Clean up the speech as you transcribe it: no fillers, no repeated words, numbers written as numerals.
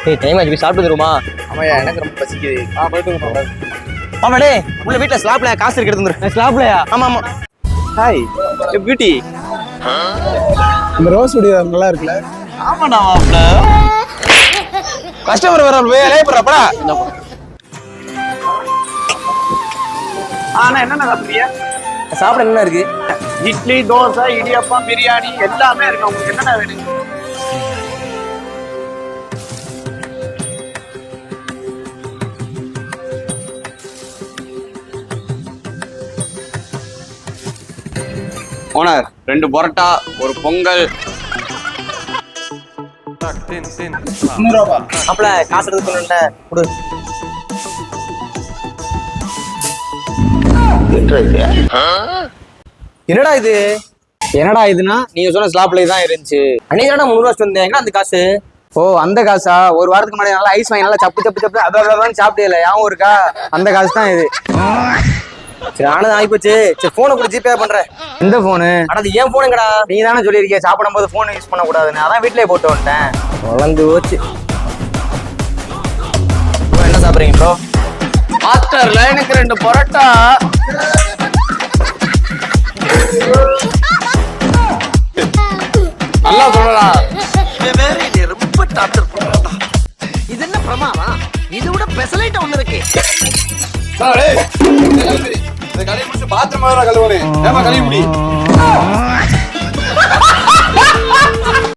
ஏய் டைம் ஆச்சு சாப்பிட்டு வந்துருமா? ஆமாய்யா, எனக்கு ரொம்ப பசிக்குது. போயிட்டு ஆமாடே உள்ள வீட்டுல ஸ்லாப்ல காசு இருக்கு எடுத்து ஸ்லாப்லயா? ஆமா ஆமா. Hi beauty. இந்த ரோஸ் உடைய நல்லா இருக்குல்ல? ஆமாண்ணா மாப்ள. கஸ்டமர் வர வேலையே போறப்படா. ஆனா என்னென்ன சாப்பிடுறீங்க? சாப்பிட என்ன இருக்கு? இட்லி, தோசை, இடியப்பம், பிரியாணி எல்லாமே இருக்கு. உங்களுக்கு என்னென்ன வேணும்? ஓனர் 2 பரோட்டா, ஒரு பொங்கல். அப்பல காசு எடுத்து சொன்னேன்ல கொடு. என்னடா இது? என்னடா இதுனா? நீங்க சொன்ன ஸ்லாப்ல தான் இருந்துச்சு. அன்னைக்கு தானே 300 ரூபா வந்தேன். எங்க அந்த காசு? ஓ அந்த காசா? ஒரு வாரத்துக்கு முன்னாடி நல்லா ஐஸ் வாங்கி நல்லா சப்பு சப்பு சப்பு அதான் சாப்பிட்டே இல்லை, ஞாபகம் இருக்கா? அந்த காசு தான் இது. சரி ஆனது ஆயிப்போச்சு. சரி போனை கூட ஜிபே பண்றேன். எந்த போனு? ஆனா அது ஏன் போனுங்கடா? நீ தானே சொல்லியிருக்கீங்க சாப்பிடும் போது போன் யூஸ் பண்ணக்கூடாதுன்னு. அதான் வீட்டிலேயே போட்டு வந்துட்டேன். வளர்ந்து போச்சு. என்ன சாப்பிடுறீங்க ப்ரோ? மாஸ்டர்ல எனக்கு 2 பரோட்டா. நல்லா சொல்லடா. ரொம்ப டார்ச்சர் பண்றா. இது என்ன பிரமாதம்? இது விட பெசலைட் ஒண்ணு இருக்கு. இந்த கடையை முடிச்சு பாத்திரமா கழுவுறேன். ஏமா கழுவி முடி.